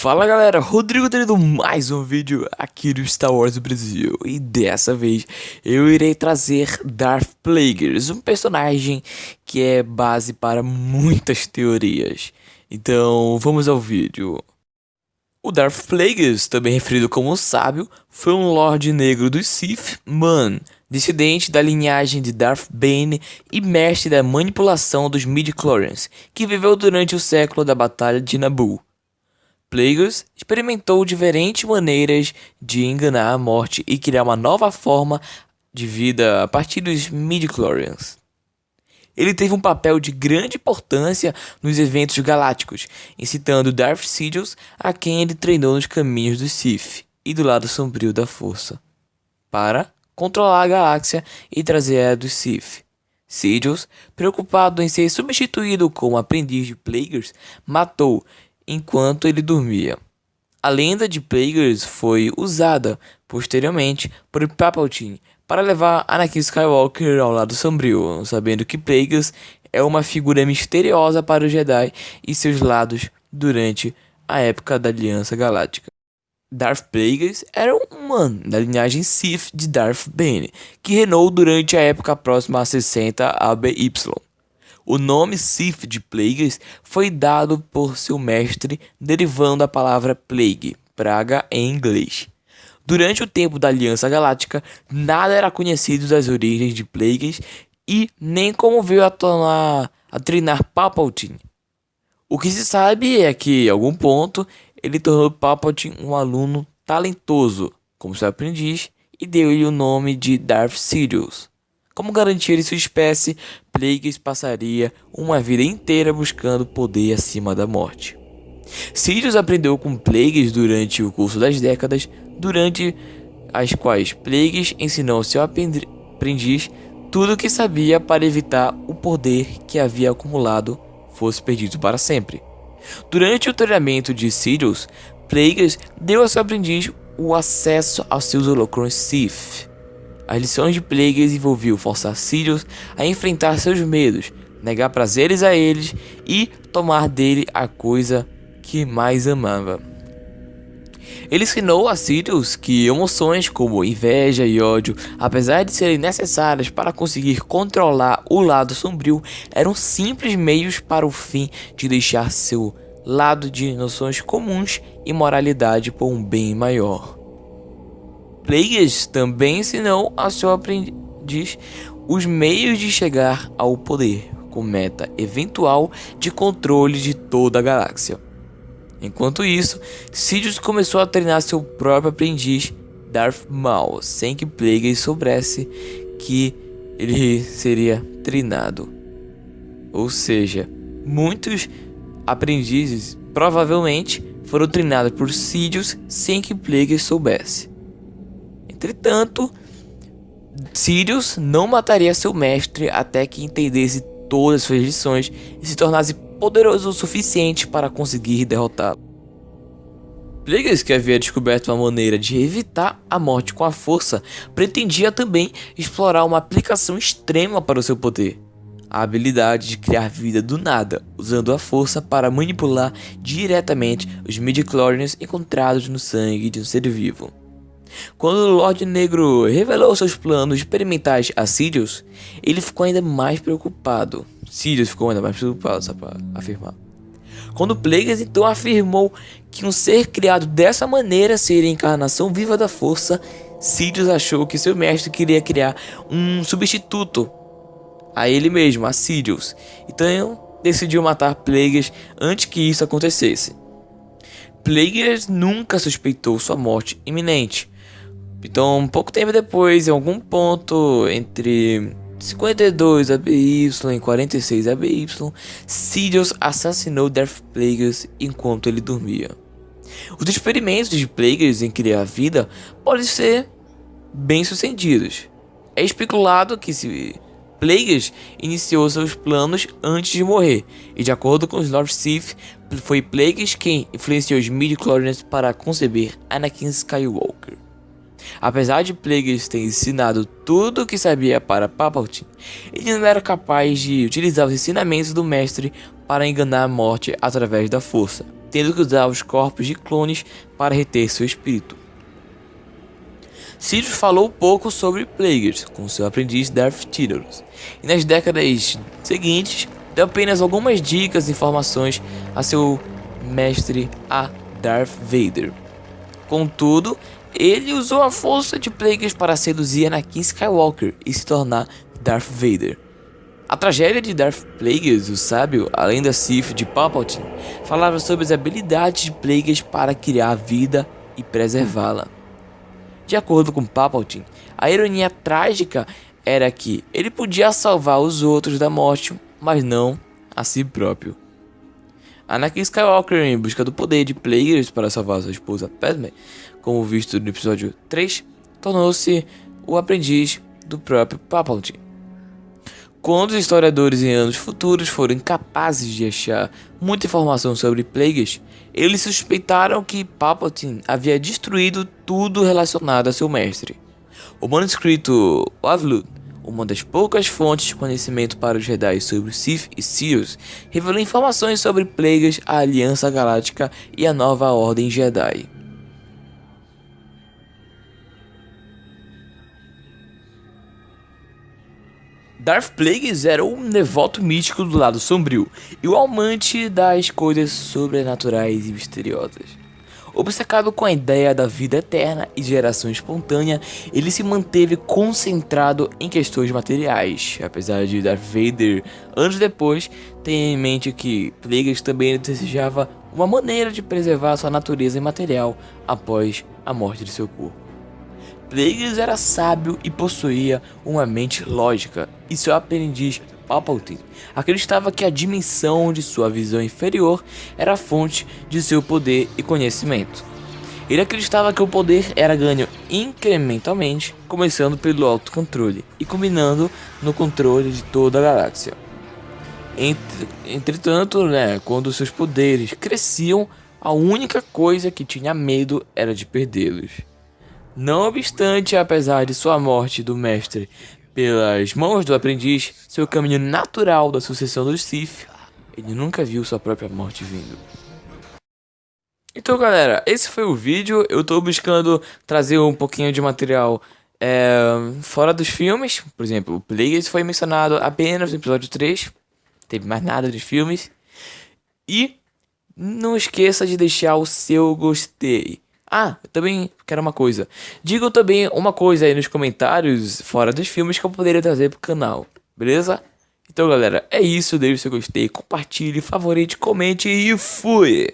Fala galera, Rodrigo trazendo mais um vídeo aqui do Star Wars Brasil. E dessa vez eu irei trazer Darth Plagueis, um personagem que é base para muitas teorias. Então vamos ao vídeo. O Darth Plagueis, também referido como o Sábio, foi um Lorde Negro dos Sith, dissidente da linhagem de Darth Bane e mestre da manipulação dos midi-chlorians, que viveu durante o século da Batalha de Naboo. Plagueis experimentou diferentes maneiras de enganar a morte e criar uma nova forma de vida a partir dos midi-chlorians. Ele teve um papel de grande importância nos eventos galácticos, incitando Darth Sidious, a quem ele treinou nos caminhos do Sith e do lado sombrio da Força, para controlar a galáxia e trazer a dos Sith. Sidious, preocupado em ser substituído como aprendiz de Plagueis, matou enquanto ele dormia. A lenda de Plagueis foi usada posteriormente por Palpatine para levar Anakin Skywalker ao lado sombrio, sabendo que Plagueis é uma figura misteriosa para os Jedi e seus lados durante a época da Aliança Galáctica. Darth Plagueis era um humano da linhagem Sith de Darth Bane, que reinou durante a época próxima a 60 ABY. O nome Sith de Plagueis foi dado por seu mestre, derivando da palavra Plague, praga em inglês. Durante o tempo da Aliança Galáctica, nada era conhecido das origens de Plagueis e nem como veio a treinar Palpatine. O que se sabe é que, em algum ponto, ele tornou Palpatine um aluno talentoso como seu aprendiz e deu-lhe o nome de Darth Sidious. Como garantia de sua espécie, Plagueis passaria uma vida inteira buscando poder acima da morte. Sidious aprendeu com Plagueis durante o curso das décadas, durante as quais Plagueis ensinou ao seu aprendiz tudo o que sabia para evitar o poder que havia acumulado fosse perdido para sempre. Durante o treinamento de Sidious, Plagueis deu ao seu aprendiz o acesso aos seus holocrons Sith. As lições de Plagueis envolviam forçar Sidious a enfrentar seus medos, negar prazeres a eles e tomar dele a coisa que mais amava. Ele ensinou a Sidious que emoções como inveja e ódio, apesar de serem necessárias para conseguir controlar o lado sombrio, eram simples meios para o fim de deixar seu lado de noções comuns e moralidade por um bem maior. Plagueis também ensinou a seu aprendiz os meios de chegar ao poder, com meta eventual de controle de toda a galáxia. Enquanto isso, Sidious começou a treinar seu próprio aprendiz, Darth Maul, sem que Plagueis soubesse que ele seria treinado. Ou seja, muitos aprendizes provavelmente foram treinados por Sidious sem que Plagueis soubesse. Entretanto, Sidious não mataria seu mestre até que entendesse todas suas lições e se tornasse poderoso o suficiente para conseguir derrotá-lo. Plagueis, que havia descoberto uma maneira de evitar a morte com a força, pretendia também explorar uma aplicação extrema para o seu poder: a habilidade de criar vida do nada, usando a força para manipular diretamente os midi-chlorians encontrados no sangue de um ser vivo. Quando o Lorde Negro revelou seus planos experimentais a Sidious, ele ficou ainda mais preocupado. Sidious ficou ainda mais preocupado, só para afirmar. Quando Plagueis então afirmou que um ser criado dessa maneira seria a encarnação viva da Força, Sidious achou que seu mestre queria criar um substituto a ele mesmo, a Sidious. Então decidiu matar Plagueis antes que isso acontecesse. Plagueis nunca suspeitou sua morte iminente. Então, pouco tempo depois, em algum ponto entre 52 ABY e 46 ABY, Sidious assassinou Darth Plagueis enquanto ele dormia. Os experimentos de Plagueis em criar vida podem ser bem sucedidos. É especulado que Plagueis iniciou seus planos antes de morrer, e de acordo com os Lord Sith, foi Plagueis quem influenciou os midi-chlorians para conceber Anakin Skywalker. Apesar de Plagueis ter ensinado tudo o que sabia para Palpatine, ele não era capaz de utilizar os ensinamentos do mestre para enganar a morte através da força. tendo que usar os corpos de clones para reter seu espírito. Sidious falou pouco sobre Plagueis com seu aprendiz Darth Tyranus, e nas décadas seguintes deu apenas algumas dicas e informações a seu mestre, a Darth Vader. Contudo, ele usou a força de Plagueis para seduzir Anakin Skywalker e se tornar Darth Vader. A tragédia de Darth Plagueis, o sábio, além da Sith de Palpatine, falava sobre as habilidades de Plagueis para criar a vida e preservá-la. De acordo com Palpatine, a ironia trágica era que ele podia salvar os outros da morte, mas não a si próprio. Anakin Skywalker, em busca do poder de Plagueis para salvar sua esposa Padmé, como visto no episódio 3, tornou-se o aprendiz do próprio Palpatine. Quando os historiadores em anos futuros foram incapazes de achar muita informação sobre Plagueis, eles suspeitaram que Palpatine havia destruído tudo relacionado a seu mestre. O manuscrito Ovlood, uma das poucas fontes de conhecimento para os Jedi sobre Sith e Sidious, revelou informações sobre Plagueis, a Aliança Galáctica e a Nova Ordem Jedi. Darth Plagueis era um devoto místico do lado sombrio e o amante das coisas sobrenaturais e misteriosas. Obcecado com a ideia da vida eterna e geração espontânea, ele se manteve concentrado em questões materiais, apesar de Darth Vader, anos depois, ter em mente que Plagueis também desejava uma maneira de preservar sua natureza imaterial após a morte de seu corpo. Plagueis era sábio e possuía uma mente lógica, e seu aprendiz Palpatine acreditava que a dimensão de sua visão inferior era a fonte de seu poder e conhecimento. Ele acreditava que o poder era ganho incrementalmente, começando pelo autocontrole e culminando no controle de toda a galáxia. Entretanto, quando seus poderes cresciam, a única coisa que tinha medo era de perdê-los. Não obstante, apesar de sua morte do mestre pelas mãos do aprendiz, seu caminho natural da sucessão dos Sith, ele nunca viu sua própria morte vindo. Então galera, esse foi o vídeo. Eu tô buscando trazer um pouquinho de material fora dos filmes. Por exemplo, o Plagueis foi mencionado apenas no episódio 3. Não teve mais nada dos filmes. E não esqueça de deixar o seu gostei. Ah, eu também quero uma coisa. Digam também uma coisa aí nos comentários, fora dos filmes, que eu poderia trazer pro canal, beleza? Então galera, é isso, deixe o seu gostei, compartilhe, favorite, comente e fui!